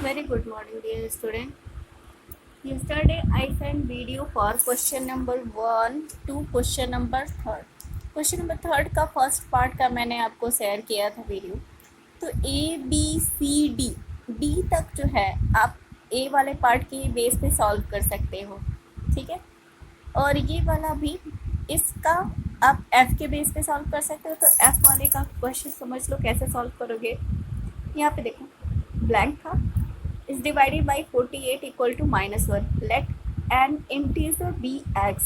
Very good morning, dear student. Yesterday I sent video for question number 1 to question number 3rd. Question number 3rd का first part का मैंने आपको share किया था video. तो A B C D D तक जो है आप ए वाले पार्ट के बेस पे सॉल्व कर सकते हो, ठीक है. और ये वाला भी इसका आप एफ के बेस पे सॉल्व कर सकते हो. तो एफ वाले का क्वेश्चन समझ लो कैसे सॉल्व करोगे. यहाँ पे देखो ब्लैंक था, is divided by 48 equal to -1. Let an integer be x.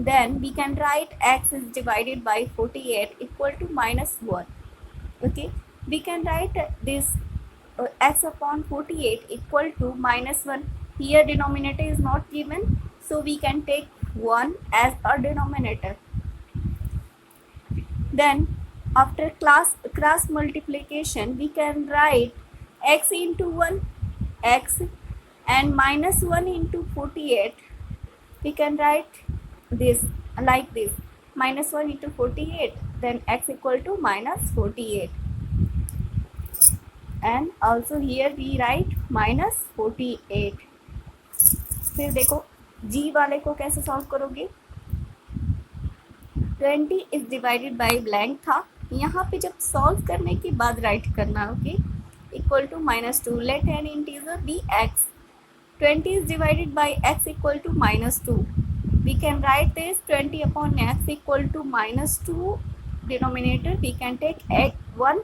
Then we can write x is divided by 48 equal to -1. Okay, we can write this x upon 48 equal to -1. Here denominator is not given, so we can take 1 as a denominator. Then after cross multiplication we can write x into 1 x and -1 into 48. We can write this like this, -1 into 48, then x equal to -48, and also here we write -48. फिर देखो g वाले को कैसे solve करोगे. 20 is divided by blank था, यहाँ पे जब सॉल्व करने के बाद राइट करना. Okay, equal to -2. Let an integer be x. 20 is divided by x equal to -2. We can write this 20 upon x equal to -2 denominator. We can take 1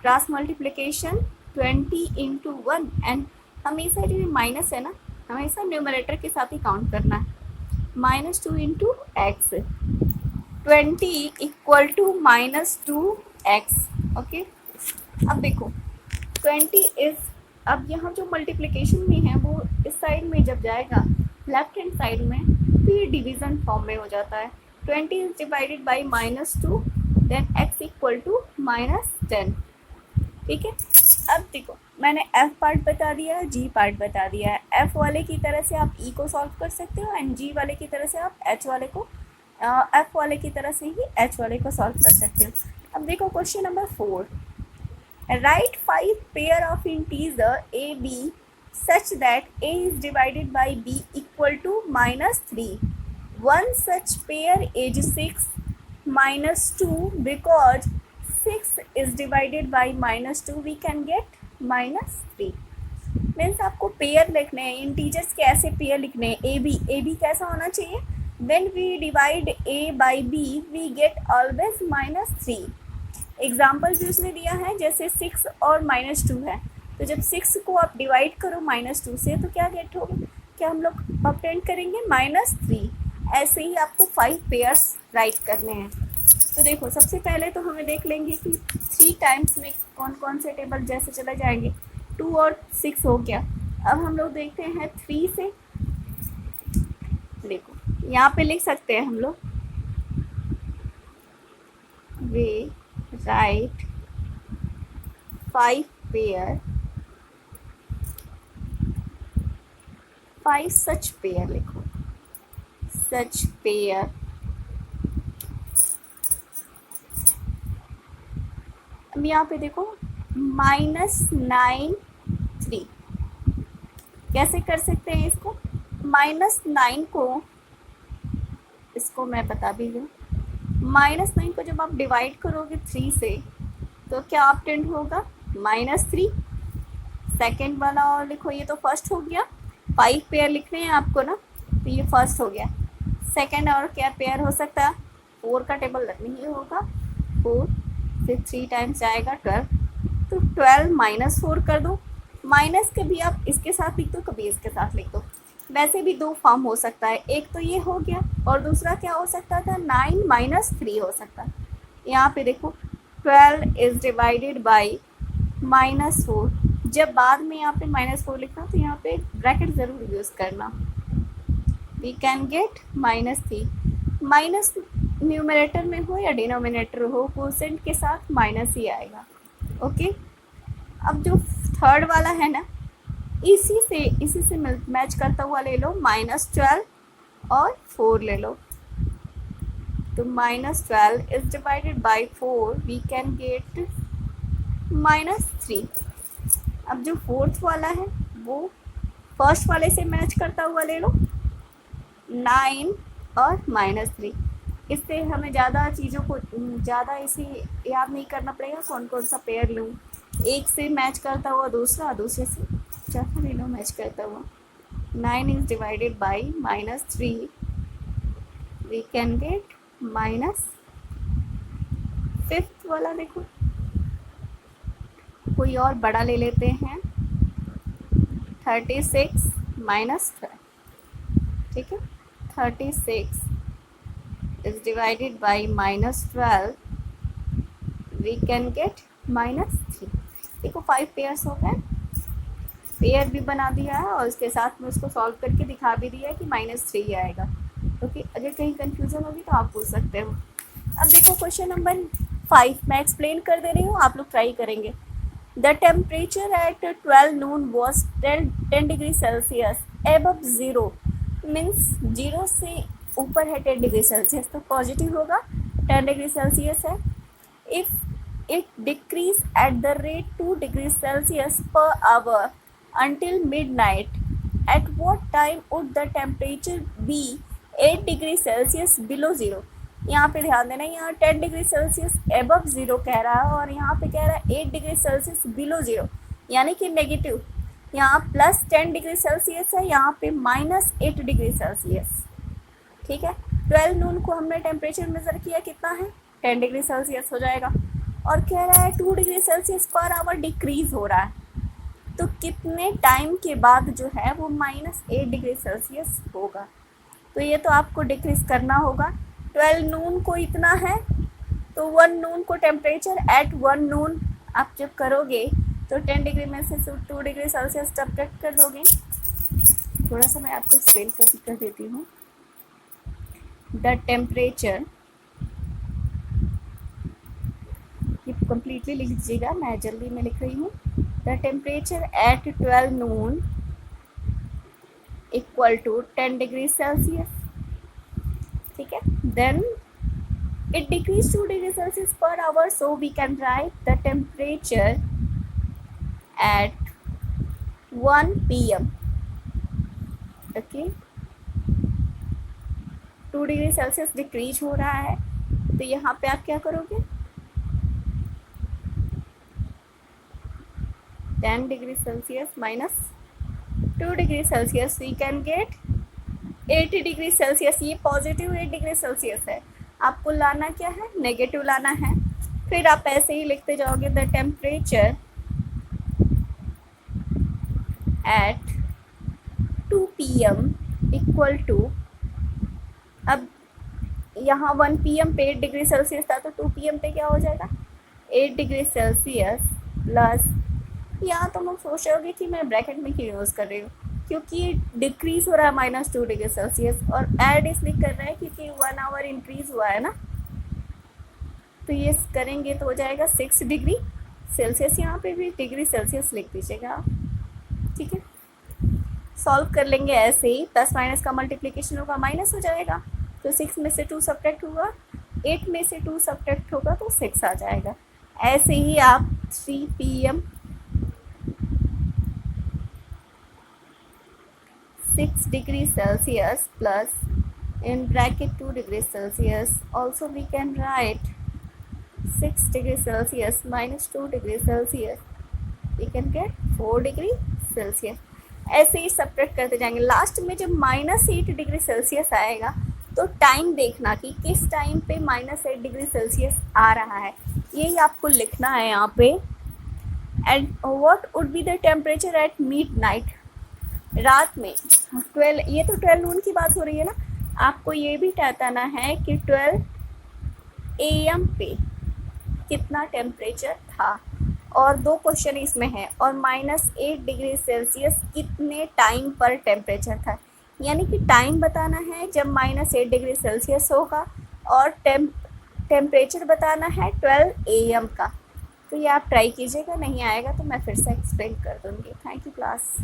cross multiplication 20 into 1 and हमेशा ये minus है ना, हमेशा numerator के साथ ही count करना है. -2 into x, 20 equal to -2x. Okay, अब देखो 20 इज, अब यहाँ जो मल्टीप्लिकेशन में है वो इस साइड में जब जाएगा लेफ्ट हैंड साइड में तो ये डिवीजन फॉर्म में हो जाता है. 20 is divided by -2, then x equal to -10. ठीक है, अब देखो मैंने f पार्ट बता दिया है, g पार्ट बता दिया है. f वाले की तरह से आप e को सॉल्व कर सकते हो एंड g वाले की तरह से आप h वाले को f वाले की तरह से ही h वाले को सॉल्व कर सकते हो. अब देखो question number 4. Write 5 pair of integer a b such that a is divided by b equal to -3. One such pair is 6 -2 because 6 is divided by -2 we can get -3. Means आपको pair लिखने हैं, integers के ऐसे pair लिखने हैं. A B कैसा होना चाहिए, when we divide a by b we get always -3. Example भी उसने दिया है, जैसे 6 और -2 है, तो जब 6 को आप डिवाइड करो -2 से तो क्या गेट होगा, क्या हम लोग ऑब्टेन करेंगे -3. ऐसे ही आपको 5 पेयर्स राइट करने हैं. तो देखो सबसे पहले तो हमें देख लेंगे कि 3 टाइम्स में कौन कौन से टेबल जैसे चले जाएंगे. 2 और 6 हो गया. अब हम लोग देखते हैं 3 से. देखो यहाँ पे लिख सकते हैं हम लोग, वे write 5 pair, 5 such pair लिखो, such pair. अब यहाँ पे देखो -9 3 कैसे कर सकते हैं इसको. -9 को, इसको मैं बता भी दूँ, -9 को जब आप डिवाइड करोगे 3 से तो क्या ऑब्टेन होगा -3. सेकेंड वाला और लिखो, ये तो फर्स्ट हो गया. 5 पेयर लिखने हैं आपको ना, तो ये फर्स्ट हो गया. सेकेंड और क्या पेयर हो सकता है, 4 का टेबल नहीं होगा, 4 फिर 3 टाइम्स जाएगा 12, तो 12 -4 कर दो. माइनस कभी आप इसके साथ लिख दो, कभी इसके साथ लिख दो. वैसे भी 2 फॉर्म हो सकता है, एक तो ये हो गया और दूसरा क्या हो सकता था, 9 - 3 हो सकता है. यहाँ पे देखो 12 इज डिवाइडेड बाई -4. जब बाद में यहाँ पे -4 लिखना तो यहाँ पे ब्रैकेट ज़रूर यूज़ करना. We can get -3. Minus numerator में हो या डिनोमिनेटर हो, कोसेंट के साथ माइनस ही आएगा. ओके, अब जो थर्ड वाला है ना, इसी से मैच करता हुआ ले लो, -12 और 4 ले लो. तो -12 is divided by 4, we can get -3. अब जो फोर्थ वाला है वो फर्स्ट वाले से मैच करता हुआ ले लो, 9 और -3। इससे हमें ज़्यादा चीज़ों को ज़्यादा इसे याद नहीं करना पड़ेगा कौन कौन सा पेयर लूँ। एक से मैच करता हुआ दूसरा, दूसरे से चौथा ले लो मैच करता हुआ। 9 is divided by -3, we can get -5th वाला। देखो कोई और बड़ा ले लेते हैं, 36 -12, ठीक है। 36 is divided by -12, we can get -3। देखो 5 पेयर्स हो गए, पेयर भी बना दिया है और उसके साथ में उसको सॉल्व करके दिखा भी दिया है कि -3 आएगा। ओके, अगर कहीं कंफ्यूजन होगी तो आप पूछ सकते हो। अब देखो क्वेश्चन नंबर 5 मैं एक्सप्लेन कर दे रही हूँ, आप लोग ट्राई करेंगे। The temperature at 12 noon was 10 degree Celsius above 0, means 0 से ऊपर है 10 डिग्री सेल्सियस तो पॉजिटिव होगा, 10 डिग्री सेल्सियस है। If it decrease at the rate 2 degree Celsius per our until midnight, at what time would the temperature be 8 degree Celsius below 0। यहाँ पे ध्यान देना, यहाँ 10 डिग्री सेल्सियस एबव 0 कह रहा है और यहाँ पे कह रहा है 8 डिग्री सेल्सियस बिलो 0, यानी कि नेगेटिव। यहाँ +10 डिग्री सेल्सियस है, यहाँ पे -8 डिग्री सेल्सियस, ठीक है। 12 नून को हमने टेम्परेचर मेज़र किया, कितना है 10 डिग्री सेल्सियस हो जाएगा। और कह रहा है 2 degree Celsius per our decrease हो रहा है, तो कितने टाइम के बाद जो है वो -8 डिग्री सेल्सियस होगा। तो ये तो आपको डिक्रीज करना होगा। 12 नून को इतना है तो 1 नून को टेम्परेचर एट 1 नून आप जब करोगे तो 10 डिग्री में से 2 डिग्री सेल्सियस सब्ट्रैक्ट कर दोगे। थोड़ा सा मैं आपको एक्सप्लेन कर देती हूँ। द टेम्परेचर, ये कंप्लीटली लिख दीजिएगा, मैं जल्दी में लिख रही हूँ। The temperature at 12 noon equal to 10 degree Celsius, ठीक है। Then it decreases 2 degree Celsius per hour, so we can write the temperature at 1 PM। Okay, 2 degree Celsius decreases हो रहा है तो यहाँ पे आप क्या करोगे, 10 degree Celsius -2 degree Celsius, we can get 80 degree Celsius. ये पॉजिटिव 8 डिग्री सेल्सियस है, आपको लाना क्या है, नेगेटिव लाना है। फिर आप ऐसे ही लिखते जाओगे, the temperature at 2 PM equal to, अब यहाँ 1 PM पे 8 डिग्री सेल्सियस था तो 2 PM पे क्या हो जाएगा, 8 डिग्री सेल्सियस प्लस, यहाँ तो मैं सोच रही होगी कि मैं ब्रैकेट में क्यों यूज़ कर रही हूँ, क्योंकि डिक्रीज हो रहा है -2 डिग्री सेल्सियस और ऐड इसलिए कर रहा है क्योंकि 1 आवर इंक्रीज हुआ है ना, तो ये करेंगे तो हो जाएगा 6 डिग्री सेल्सियस। यहाँ पे भी डिग्री सेल्सियस लिख दीजिएगा, ठीक है। सॉल्व कर लेंगे ऐसे ही, प्लस माइनस का मल्टीप्लिकेशन होगा, माइनस हो जाएगा तो 6 में से 2 सब्ट्रैक्ट होगा, 8 में से 2 सब्ट्रैक्ट होगा तो 6 आ जाएगा। ऐसे ही आप 3 PM 6 degree Celsius plus in bracket 2 degrees Celsius, also we can write 6 degrees Celsius minus 2 degrees Celsius, we can get 4 degree Celsius। ऐसे ही सब्ट्रैक्ट करते जाएंगे। लास्ट में जब -8 डिग्री सेल्सियस आएगा तो टाइम देखना कि किस टाइम पे -8 डिग्री सेल्सियस आ रहा है, यही आपको लिखना है यहाँ पे। And what would be the temperature eight midnight, रात में 12, ये तो 12 नून की बात हो रही है ना, आपको ये भी बताना है कि 12 AM पे कितना टेम्परेचर था, और 2 क्वेश्चन इसमें है, और -8 डिग्री सेल्सियस कितने टाइम पर टेम्परेचर था, यानी कि टाइम बताना है जब -8 डिग्री सेल्सियस होगा, और टेम्परेचर बताना है 12 AM का। तो ये आप ट्राई कीजिएगा, नहीं आएगा तो मैं फिर से एक्सप्लेन कर दूँगी। Thank you class.